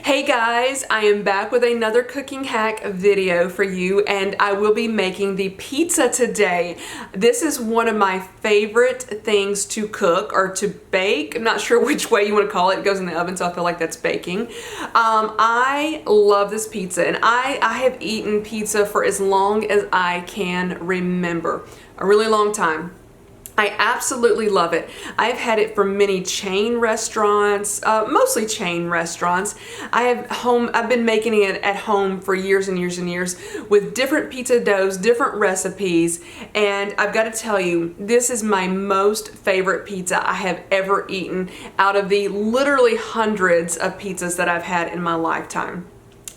Hey guys, I am back with another cooking hack video for you, and I will be making the pizza today. This is one of my favorite things to cook or to bake. I'm not sure which way you want to call it. It goes in the oven, so I feel like that's baking. I love this pizza, and I have eaten pizza for as long as I can remember. A really long time. I absolutely love it. I've had it from many chain restaurants, mostly chain restaurants. I've been making it at home for years and years and years with different pizza doughs, different recipes, and I've got to tell you, this is my most favorite pizza I have ever eaten out of the literally hundreds of pizzas that I've had in my lifetime.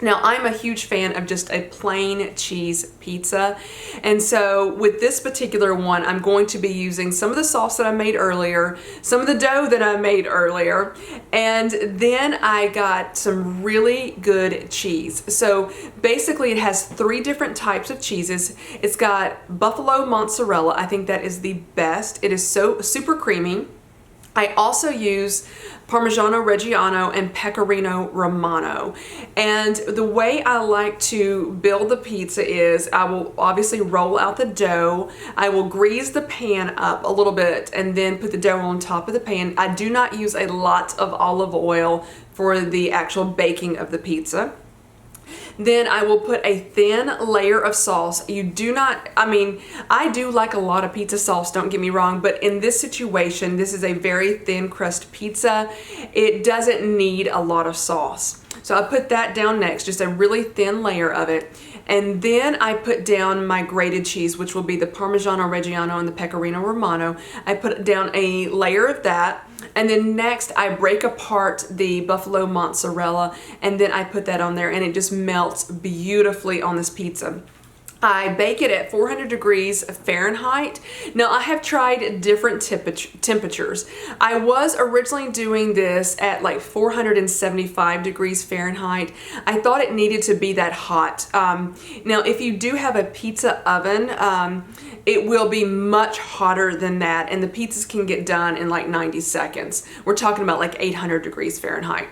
Now, I'm a huge fan of just a plain cheese pizza, and so with this particular one, I'm going to be using some of the sauce that I made earlier, some of the dough that I made earlier, and then I got some really good cheese. So basically, it has 3 different types of cheeses. It's got buffalo mozzarella. I think that is the best. It is so super creamy. I also use Parmigiano, Reggiano, and Pecorino, Romano. And the way I like to build the pizza is I will obviously roll out the dough. I will grease the pan up a little bit and then put the dough on top of the pan. I do not use a lot of olive oil for the actual baking of the pizza. Then I will put a thin layer of sauce. You do not, I do like a lot of pizza sauce, don't get me wrong, but in this situation, this is a very thin crust pizza. It doesn't need a lot of sauce. So I put that down next, just a really thin layer of it. And then I put down my grated cheese, which will be the Parmigiano Reggiano and the Pecorino Romano. I put down a layer of that. And then next I break apart the buffalo mozzarella, and then I put that on there, and it just melts beautifully on this pizza. I bake it at 400 degrees Fahrenheit. Now, I have tried different temperatures. I was originally doing this at like 475 degrees Fahrenheit. I thought it needed to be that hot. Now, if you do have a pizza oven, it will be much hotter than that, and the pizzas can get done in like 90 seconds. We're talking about like 800 degrees Fahrenheit.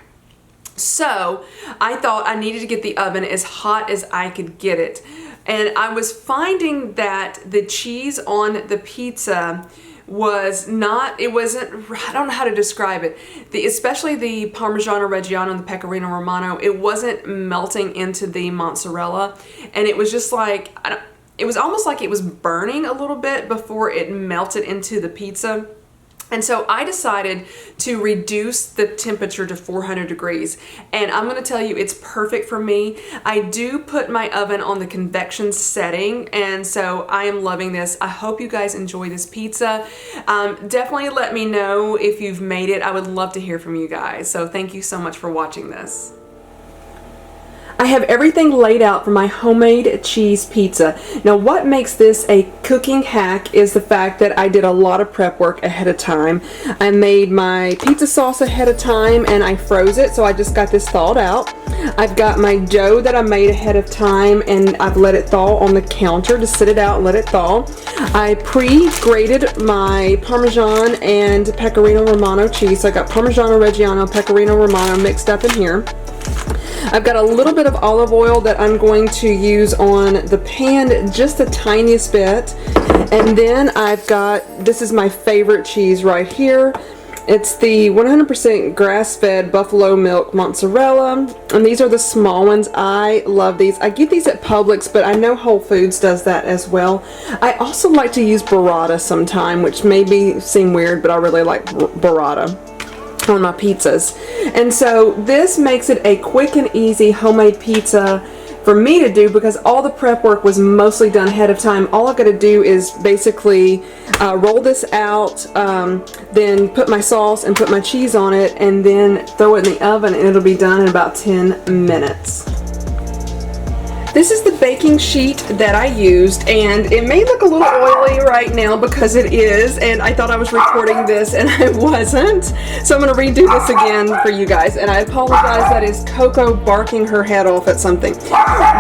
So I thought I needed to get the oven as hot as I could get it. And I was finding that the cheese on the pizza was not, it wasn't, I don't know how to describe it. Especially the Parmigiano Reggiano and the Pecorino Romano, it wasn't melting into the mozzarella. And it was just like, it was almost like it was burning a little bit before it melted into the pizza. And so I decided to reduce the temperature to 400 degrees, and I'm going to tell you, it's perfect for me. I do put my oven on the convection setting, and so I am loving this. I hope you guys enjoy this pizza. Definitely let me know if you've made it. I would love to hear from you guys. So thank you so much for watching this. I have everything laid out for my homemade cheese pizza. Now, what makes this a cooking hack is the fact that I did a lot of prep work ahead of time. I made my pizza sauce ahead of time and I froze it, so I just got this thawed out. I've got my dough that I made ahead of time, and I've let it thaw on the counter to sit it out and let it thaw. I pre-grated my Parmesan and Pecorino Romano cheese, so I got Parmigiano Reggiano, Pecorino Romano mixed up in here. I've got a little bit of olive oil that I'm going to use on the pan, just the tiniest bit. And then I've got, this is my favorite cheese right here. It's the 100% grass-fed buffalo milk mozzarella, and these are the small ones. I love these. I get these at Publix, but I know Whole Foods does that as well. I also like to use burrata sometime, which may seem weird, but I really like burrata on my pizzas. And so this makes it a quick and easy homemade pizza for me to do, because all the prep work was mostly done ahead of time. All I've got to do is basically roll this out, then put my sauce and put my cheese on it, and then throw it in the oven, and it'll be done in about 10 minutes. This is the baking sheet that I used, and it may look a little oily right now because it is, and I thought I was recording this and I wasn't. So I'm going to redo this again for you guys, and I apologize, that is Coco barking her head off at something.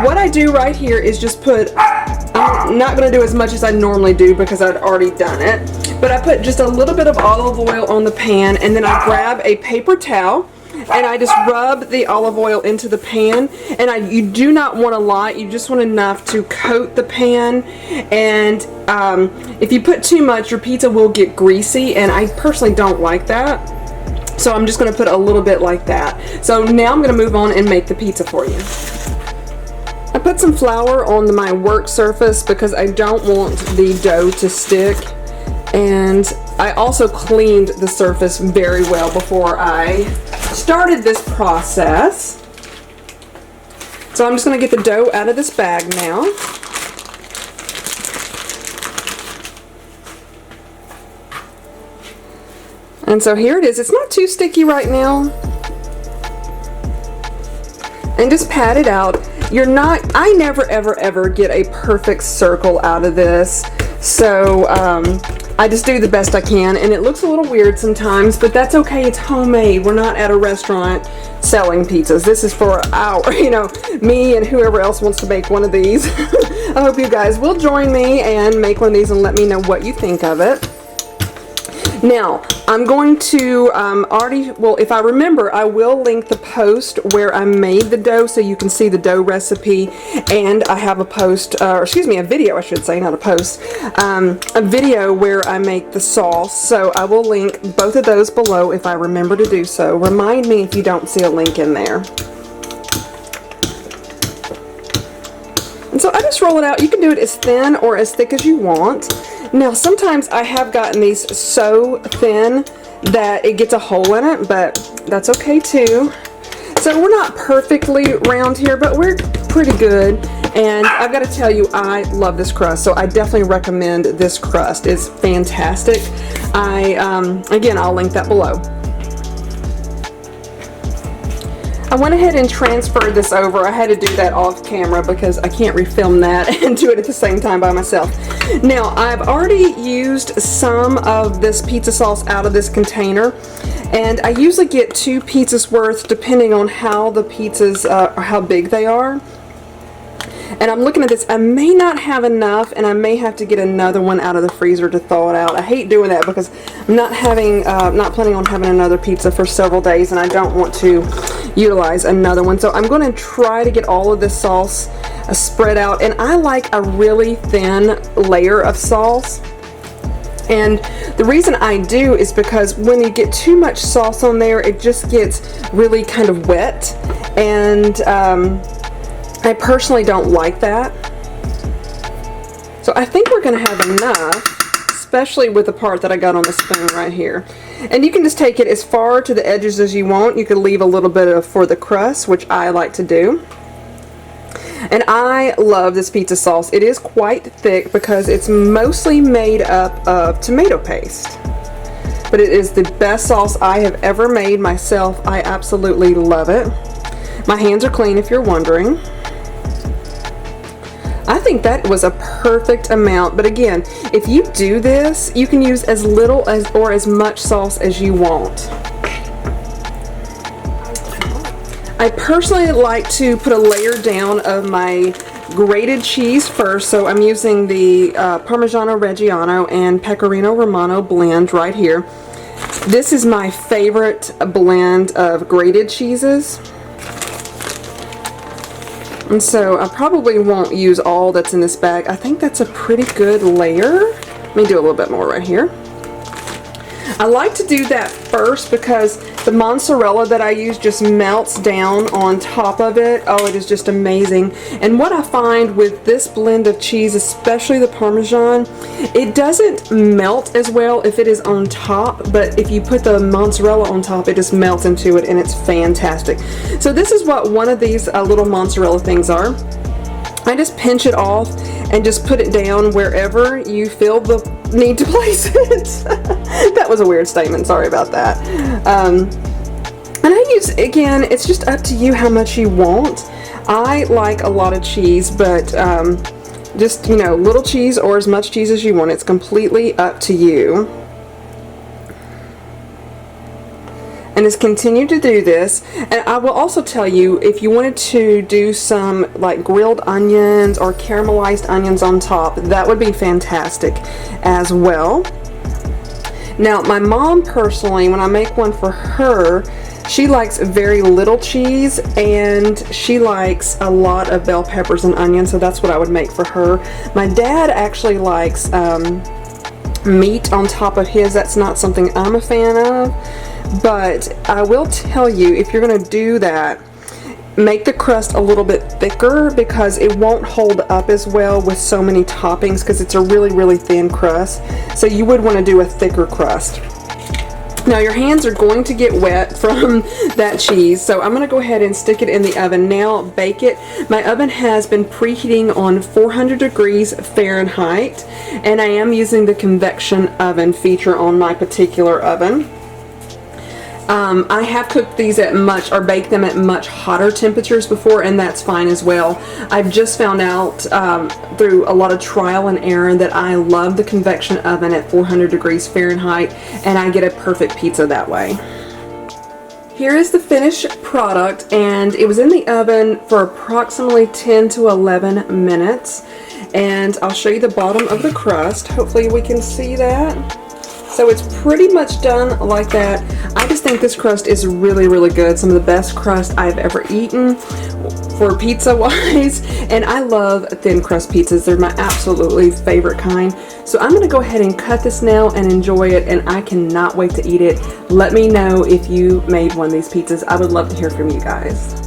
What I do right here is just put, I'm not going to do as much as I normally do because I'd already done it, but I put just a little bit of olive oil on the pan, and then I grab a paper towel and I just rub the olive oil into the pan. And you do not want a lot, you just want enough to coat the pan. And if you put too much, your pizza will get greasy, and I personally don't like that. So I'm just going to put a little bit like that. So now I'm going to move on and make the pizza for you. I put some flour on my work surface because I don't want the dough to stick. And I also cleaned the surface very well before I started this process. So I'm just going to get the dough out of this bag now. And so here it is. It's not too sticky right now. And just pat it out. I never ever get a perfect circle out of this. So I just do the best I can, and it looks a little weird sometimes, but that's okay. It's homemade. We're not at a restaurant selling pizzas. This is for me and whoever else wants to make one of these. I hope you guys will join me and make one of these and let me know what you think of it. Now, I'm going to if I remember, I will link the post where I made the dough so you can see the dough recipe, and I have a video, I should say, not a post, a video where I make the sauce. So I will link both of those below if I remember to do so. Remind me if you don't see a link in there. And so I just roll it out. You can do it as thin or as thick as you want. Now, sometimes I have gotten these so thin that it gets a hole in it, but that's okay too. So we're not perfectly round here, but we're pretty good. And I've got to tell you, I love this crust, so I definitely recommend this crust. It's fantastic. Again, I'll link that below. I went ahead and transferred this over. I had to do that off camera because I can't refilm that and do it at the same time by myself. Now, I've already used some of this pizza sauce out of this container, and I usually get 2 pizzas worth depending on how the pizzas or how big they are. And I'm looking at this. I may not have enough, and I may have to get another one out of the freezer to thaw it out. I hate doing that because I'm not planning on having another pizza for several days, and I don't want to utilize another one. So I'm going to try to get all of this sauce spread out, and I like a really thin layer of sauce. And the reason I do is because when you get too much sauce on there, it just gets really kind of wet, and I personally don't like that. So I think we're going to have enough, especially with the part that I got on the spoon right here. And you can just take it as far to the edges as you want. You could leave a little bit for the crust, which I like to do. And I love this pizza sauce. It is quite thick because it's mostly made up of tomato paste. But it is the best sauce I have ever made myself. I absolutely love it. My hands are clean if you're wondering. I think that was a perfect amount, but again, if you do this, you can use as little or as much sauce as you want. I personally like to put a layer down of my grated cheese first, so I'm using the Parmigiano Reggiano and Pecorino Romano blend right here. This is my favorite blend of grated cheeses. And so I probably won't use all that's in this bag. I think that's a pretty good layer. Let me do a little bit more right here. I like to do that first because the mozzarella that I use just melts down on top of it. Oh, it is just amazing. And what I find with this blend of cheese, especially the Parmesan, it doesn't melt as well if it is on top, but if you put the mozzarella on top, it just melts into it, and it's fantastic. So this is what one of these little mozzarella things are. I just pinch it off and just put it down wherever you feel the need to place it. That was a weird statement, sorry about that. And I use, again, it's just up to you how much you want. I like a lot of cheese, but just, little cheese or as much cheese as you want. It's completely up to you. And just continue to do this. And I will also tell you, if you wanted to do some like grilled onions or caramelized onions on top, that would be fantastic as well. Now, my mom personally, when I make one for her, she likes very little cheese and she likes a lot of bell peppers and onions, so that's what I would make for her. My dad actually likes meat on top of his. That's not something I'm a fan of, but I will tell you, if you're going to do that, make the crust a little bit thicker because it won't hold up as well with so many toppings because it's a really thin crust. So you would want to do a thicker crust. Now your hands are going to get wet from that cheese, so I'm going to go ahead and stick it in the oven now, bake it. My oven has been preheating on 400 degrees Fahrenheit, and I am using the convection oven feature on my particular oven. I have cooked these at baked them at much hotter temperatures before, and that's fine as well. I've just found out through a lot of trial and error that I love the convection oven at 400 degrees Fahrenheit, and I get a perfect pizza that way. Here is the finished product, and it was in the oven for approximately 10 to 11 minutes. And I'll show you the bottom of the crust. Hopefully we can see that. So it's pretty much done like that. I just think this crust is really good. Some of the best crust I've ever eaten for pizza wise. And I love thin crust pizzas. They're my absolutely favorite kind. So I'm gonna go ahead and cut this now and enjoy it, and I cannot wait to eat it. Let me know if you made one of these pizzas. I would love to hear from you guys.